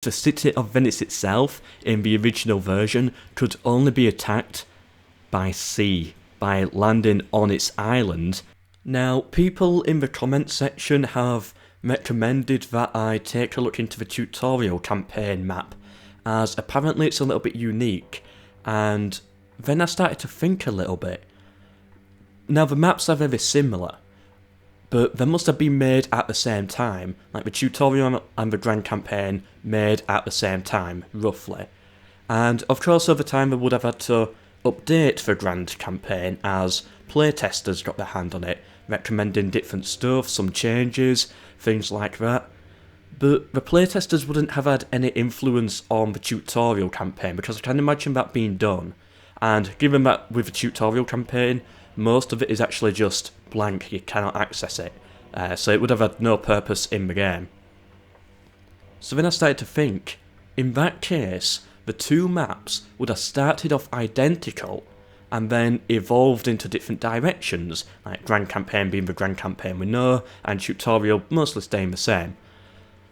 The city of Venice itself, in the original version, could only be attacked by sea, by landing on its island. Now, people in the comments section have recommended that I take a look into the tutorial campaign map, as apparently it's a little bit unique, and then I started to think a little bit. Now, the maps are very similar, but they must have been made at the same time, like the tutorial and the grand campaign made at the same time, roughly. And of course over time they would have had to update the grand campaign as playtesters got their hand on it, recommending different stuff, some changes, things like that. But the playtesters wouldn't have had any influence on the tutorial campaign, because I can imagine that being done. And given that with the tutorial campaign, most of it is actually just blank, you cannot access it, so it would have had no purpose in the game. So then I started to think, in that case, the two maps would have started off identical and then evolved into different directions, like grand campaign being the grand campaign we know, and tutorial mostly staying the same.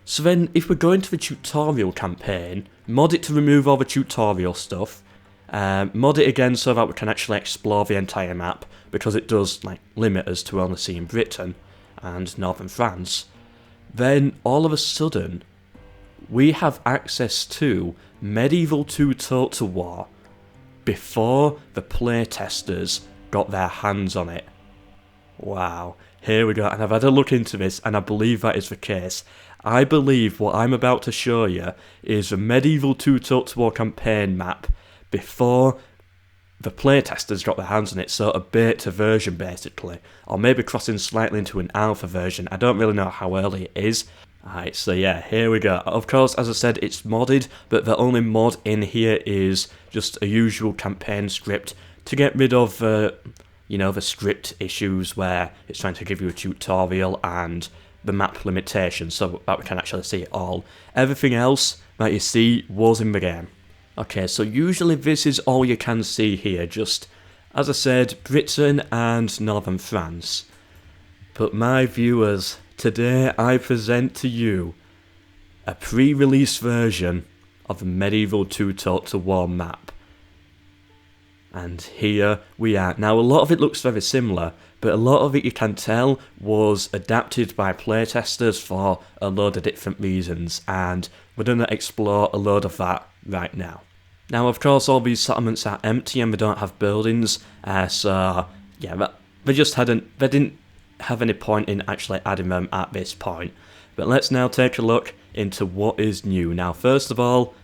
So then, if we're going to the tutorial campaign, mod it to remove all the tutorial stuff, mod it again so that we can actually explore the entire map, because it does limit us to only seeing Britain and northern France. Then all of a sudden we have access to Medieval 2 Total War before the playtesters got their hands on it. Wow, here we go, and I've had a look into this and I believe that is the case. I believe what I'm about to show you is the Medieval 2 Total War campaign map before the playtesters got their hands on it, so a beta version basically, or maybe crossing slightly into an alpha version. I don't really know how early it is. Alright, so yeah, here we go. Of course, as I said, it's modded, but the only mod in here is just a usual campaign script to get rid of the script issues where it's trying to give you a tutorial and the map limitations, so that we can actually see it all. Everything else that you see was in the game. Okay, so usually this is all you can see here, just, as I said, Britain and northern France. But my viewers, today I present to you a pre-release version of the Medieval 2 Total War map. And here we are. Now, a lot of it looks very similar, but a lot of it, you can tell, was adapted by playtesters for a load of different reasons, and we're going to explore a load of that right now. Now, of course, all these settlements are empty and they don't have buildings, so yeah, they didn't have any point in actually adding them at this point. But let's now take a look into what is new. Now, first of all,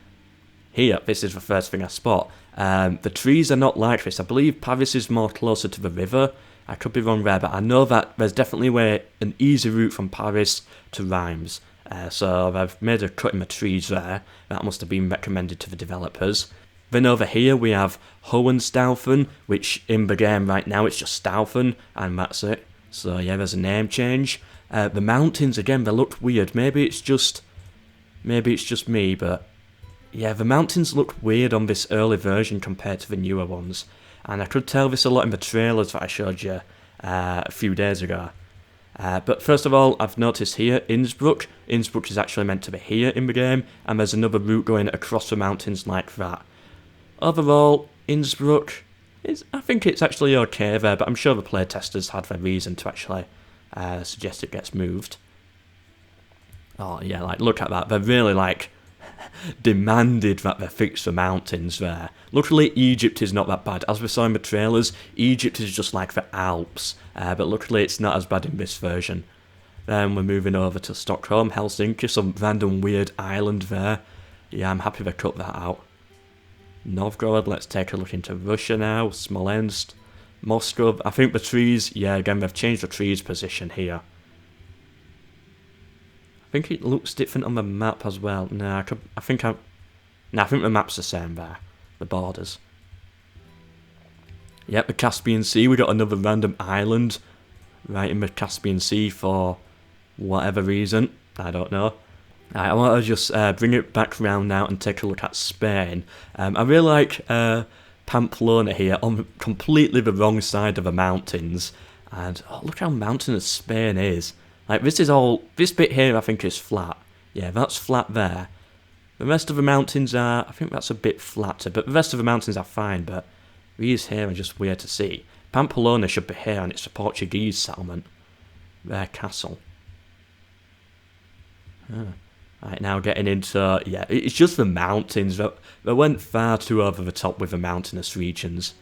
here, this is the first thing I spot. The trees are not like this. I believe Paris is more closer to the river. I could be wrong there, but I know that there's definitely an easy route from Paris to Reims. So they've made a cut in the trees there. That must have been recommended to the developers. Then over here we have Hohenstaufen, which in the game right now it's just Staufen, and that's it. So yeah, there's a name change. The mountains, again, they look weird. Maybe it's just me, but yeah, the mountains look weird on this early version compared to the newer ones. And I could tell this a lot in the trailers that I showed you a few days ago. But first of all, I've noticed here, Innsbruck. Innsbruck is actually meant to be here in the game, and there's another route going across the mountains like that. Overall, Innsbruck, I think it's actually okay there, but I'm sure the playtesters had their reason to actually suggest it gets moved. Oh yeah, look at that. They're really demanded that they fix the mountains there. Luckily, Egypt is not that bad. As we saw in the trailers, Egypt is just like the Alps, but luckily it's not as bad in this version. Then we're moving over to Stockholm, Helsinki, some random weird island there. Yeah, I'm happy they cut that out. Novgorod, let's take a look into Russia now, Smolensk, Moscow. I think the trees, yeah, again, they've changed the trees' position here. I think it looks different on the map as well. I think the map's the same there, the borders. Yep, the Caspian Sea, we got another random island right in the Caspian Sea for whatever reason, I don't know. I want to just bring it back around now and take a look at Spain. I really like Pamplona here, on completely the wrong side of the mountains. And look how mountainous Spain is. This bit here I think is flat. Yeah, that's flat there. The rest of the mountains are, I think that's a bit flatter, but the rest of the mountains are fine, but these here are just weird to see. Pamplona should be here, and it's a Portuguese settlement. Their castle. Right, now getting into, yeah, it's just the mountains. They went far too over the top with the mountainous regions.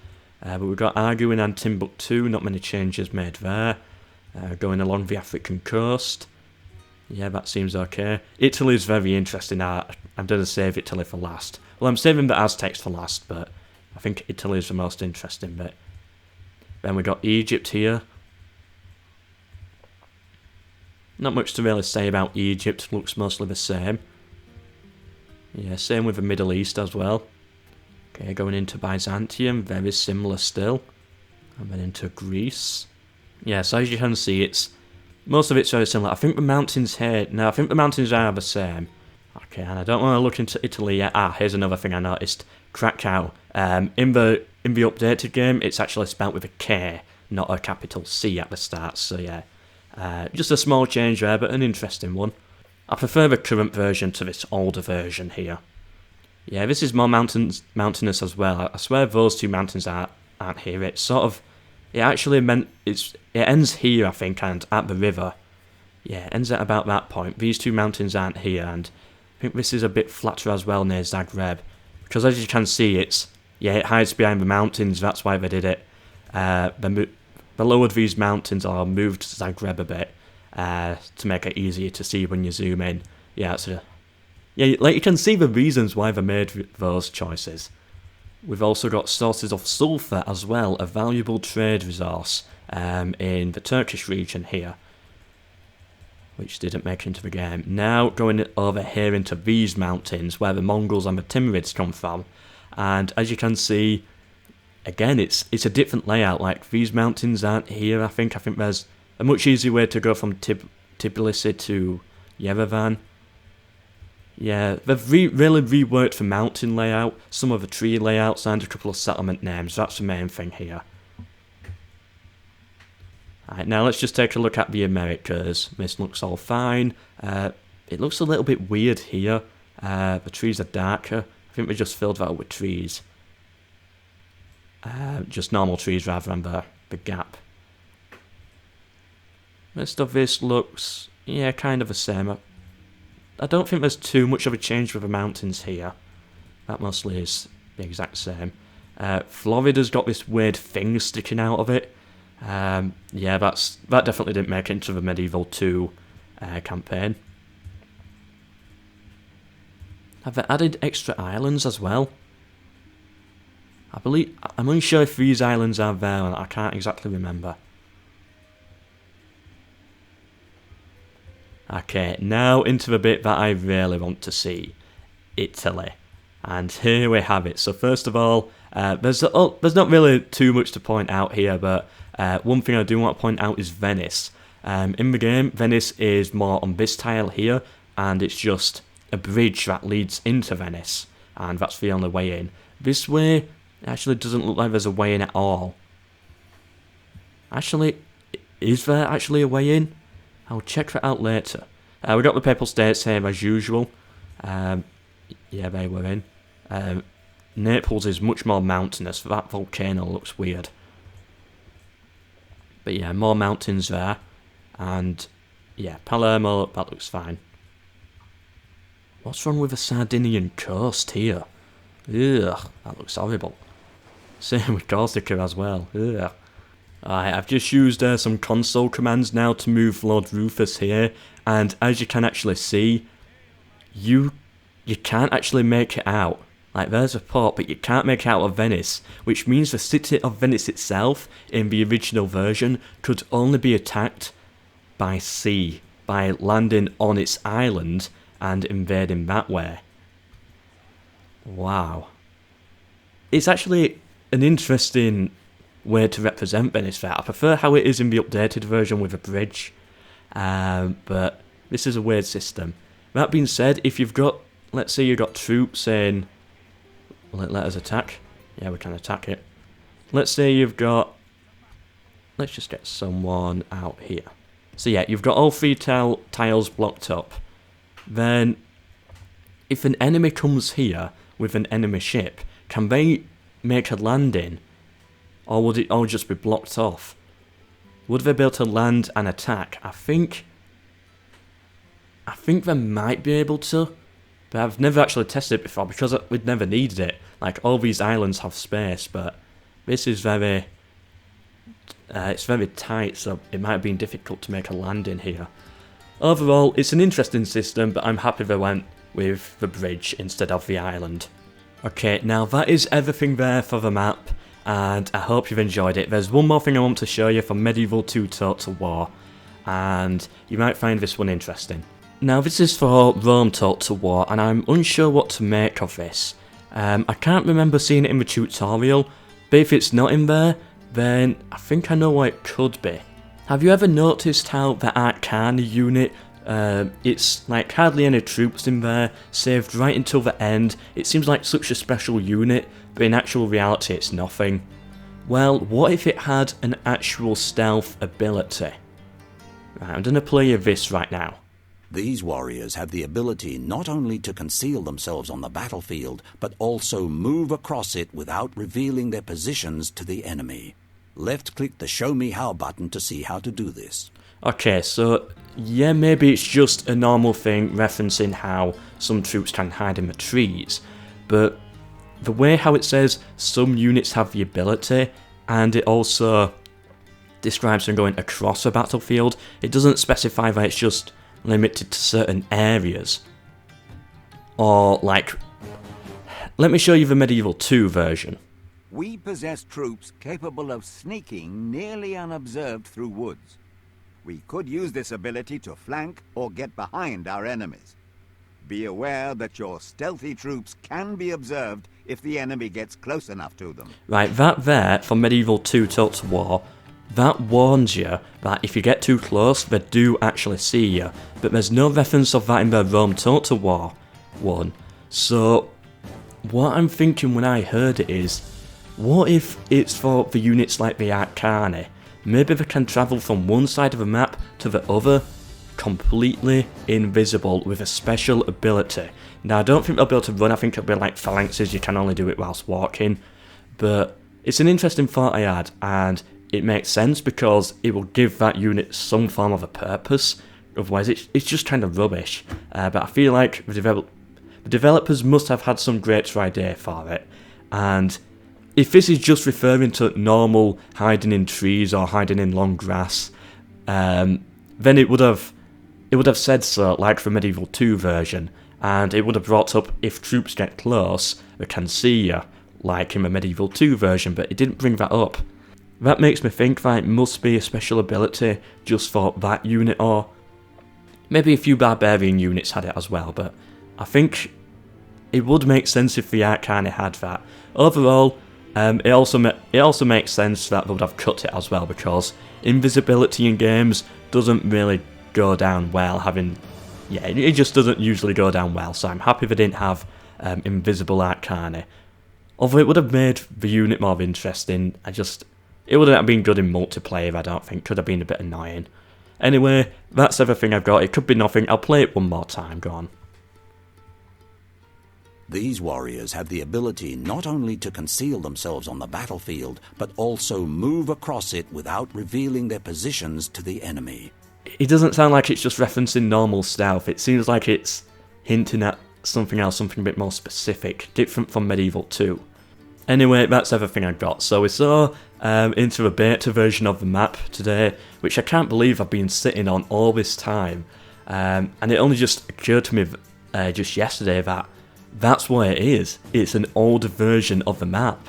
But we've got Argu and Timbuktu, not many changes made there. Going along the African coast. Yeah, that seems okay. Italy's very interesting. I'm going to save Italy for last. Well, I'm saving the Aztecs for last, but I think Italy's the most interesting bit. Then we got Egypt here. Not much to really say about Egypt, looks mostly the same. Yeah, same with the Middle East as well. Okay, going into Byzantium, very similar still. And then into Greece. Yeah, so as you can see, most of it's very similar. I think the mountains here, no, I think the mountains are the same. Okay, and I don't want to look into Italy yet. Here's another thing I noticed. Krakow. In the updated game, it's actually spelled with a K, not a capital C at the start, so yeah. Just a small change there, but an interesting one. I prefer the current version to this older version here. Yeah, this is more mountainous as well. I swear those two mountains aren't here. It's sort of, it actually it ends here, I think, and at the river. Yeah, it ends at about that point. These two mountains aren't here, and I think this is a bit flatter as well near Zagreb. Because as you can see, it hides behind the mountains. That's why they did it. They lowered these mountains or moved Zagreb a bit to make it easier to see when you zoom in. Yeah, like you can see the reasons why they made those choices. We've also got sources of sulfur as well, a valuable trade resource in the Turkish region here, which didn't make it into the game. Now going over here into these mountains where the Mongols and the Timurids come from, and as you can see, again, it's a different layout. Like, these mountains aren't here, I think. I think there's a much easier way to go from Tbilisi to Yerevan. Yeah, they've really reworked the mountain layout, some of the tree layouts, and a couple of settlement names. That's the main thing here. Alright, now let's just take a look at the Americas. This looks all fine. It looks a little bit weird here. The trees are darker. I think they just filled that up with trees. Just normal trees rather than the gap. Rest of this looks, yeah, kind of the same. I don't think there's too much of a change with the mountains here. That mostly is the exact same. Florida's got this weird thing sticking out of it. Yeah, that definitely didn't make it into the Medieval 2 campaign. Have they added extra islands as well? I'm unsure if these islands are there, and I can't exactly remember. Okay, now into the bit that I really want to see. Italy. And here we have it. So first of all, there's not really too much to point out here, but one thing I do want to point out is Venice. In the game, Venice is more on this tile here, and it's just a bridge that leads into Venice, and that's the only way in. This way, actually doesn't look like there's a way in at all. Actually, is there actually a way in? I'll check that out later. We got the Papal States here as usual. Yeah, they were in. Naples is much more mountainous. That volcano looks weird. But yeah, more mountains there. And yeah, Palermo, that looks fine. What's wrong with the Sardinian coast here? Ugh, that looks horrible. Same with Corsica as well. Ugh. Alright, I've just used some console commands now to move Lord Rufus here, and as you can actually see, you can't actually make it out. Like, there's a port, but you can't make it out of Venice, which means the city of Venice itself, in the original version, could only be attacked by sea, by landing on its island and invading that way. Wow. It's actually an interesting way to represent Venice there. I prefer how it is in the updated version with a bridge, but this is a weird system. That being said, if you've got, let's say you've got troops saying, let us attack. Yeah, we can attack it. Let's say you've got, let's just get someone out here. So yeah, you've got all three tiles blocked up. Then if an enemy comes here with an enemy ship, can they make a landing? Or would it all just be blocked off? Would they be able to land and attack? I think they might be able to, but I've never actually tested it before because we'd never needed it. Like, all these islands have space, but this is very... it's very tight, so it might have been difficult to make a landing here. Overall, it's an interesting system, but I'm happy they went with the bridge instead of the island. Okay, now that is everything there for the map, and I hope you've enjoyed it. There's one more thing I want to show you from Medieval 2 Total War, and you might find this one interesting. Now, this is for Rome Total War, and I'm unsure what to make of this. I can't remember seeing it in the tutorial, but if it's not in there, then I think I know what it could be. Have you ever noticed how the Arcani unit, it's like hardly any troops in there, saved right until the end? It seems like such a special unit, but in actual reality it's nothing. Well, what if it had an actual stealth ability? Right, I'm going to play you this right now. These warriors have the ability not only to conceal themselves on the battlefield, but also move across it without revealing their positions to the enemy. Left-click the Show Me How button to see how to do this. Okay, so yeah, maybe it's just a normal thing referencing how some troops can hide in the trees, but the way how it says some units have the ability, and it also describes them going across a battlefield, it doesn't specify that it's just limited to certain areas. Or, like, let me show you the Medieval 2 version. We possess troops capable of sneaking nearly unobserved through woods. We could use this ability to flank or get behind our enemies. Be aware that your stealthy troops can be observed if the enemy gets close enough to them. Right, that there, from Medieval 2 Total War, that warns you that if you get too close, they do actually see you. But there's no reference of that in the Rome Total War one. So, what I'm thinking when I heard it is, what if it's for the units like the Arcani? Maybe they can travel from one side of the map to the other, completely invisible with a special ability. Now, I don't think they'll be able to run, I think it'll be like phalanxes, you can only do it whilst walking. But it's an interesting thought I had, and it makes sense because it will give that unit some form of a purpose. Otherwise, it's just kind of rubbish. But I feel like the developers must have had some greater idea for it. And if this is just referring to normal hiding in trees or hiding in long grass, then it would have said so, like the Medieval 2 version, and it would have brought up if troops get close, they can see you, like in the Medieval 2 version, but it didn't bring that up. That makes me think that it must be a special ability just for that unit, or maybe a few barbarian units had it as well, but I think it would make sense if the Arcani had that. Overall, it also makes sense that they would have cut it as well, because invisibility in games doesn't really go down well, it just doesn't usually go down well, so I'm happy they didn't have invisible Arcani. Although it would have made the unit more interesting, it wouldn't have been good in multiplayer, I don't think. Could have been a bit annoying. Anyway, that's everything I've got. It could be nothing. I'll play it one more time. Go on. These warriors have the ability not only to conceal themselves on the battlefield, but also move across it without revealing their positions to the enemy. It doesn't sound like it's just referencing normal stealth. It seems like it's hinting at something else, something a bit more specific, different from Medieval 2. Anyway, that's everything I got. So we saw into a beta version of the map today, which I can't believe I've been sitting on all this time. And it only just occurred to me just yesterday that that's what it is. It's an older version of the map,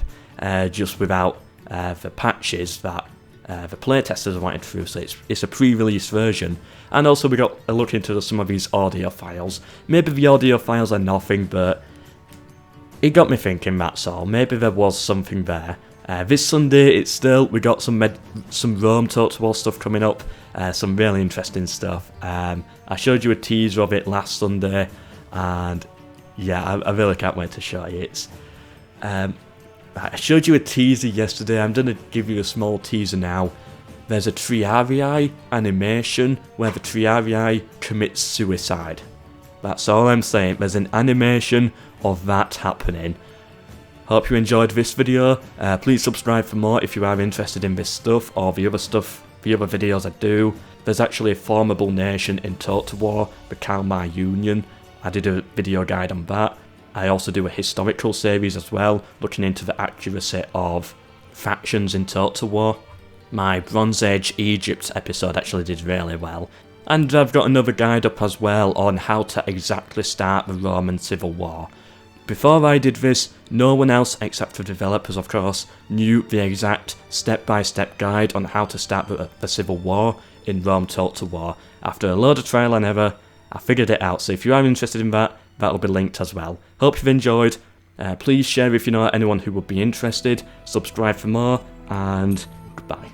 just without the patches that the playtesters wanted through. So it's a pre-release version. And also we got a look into some of these audio files. Maybe the audio files are nothing, but it got me thinking, that's all. Maybe there was something there. This Sunday, we got some Rome Total War stuff coming up, some really interesting stuff. I showed you a teaser of it last Sunday, and yeah, I really can't wait to show you. I showed you a teaser yesterday, I'm going to give you a small teaser now. There's a Triarii animation where the Triarii commits suicide. That's all I'm saying. There's an animation of that happening. Hope you enjoyed this video. Please subscribe for more if you are interested in this stuff or the other stuff, the other videos I do. There's actually a formidable nation in Total War, the Kalmar Union. I did a video guide on that. I also do a historical series as well, looking into the accuracy of factions in Total War. My Bronze Age Egypt episode actually did really well. And I've got another guide up as well on how to exactly start the Roman Civil War. Before I did this, no one else except for developers of course knew the exact step-by-step guide on how to start the Civil War in Rome Total War. After a load of trial and error, I figured it out, so if you are interested in that, that'll be linked as well. Hope you've enjoyed. Please share if you know anyone who would be interested, subscribe for more, and goodbye.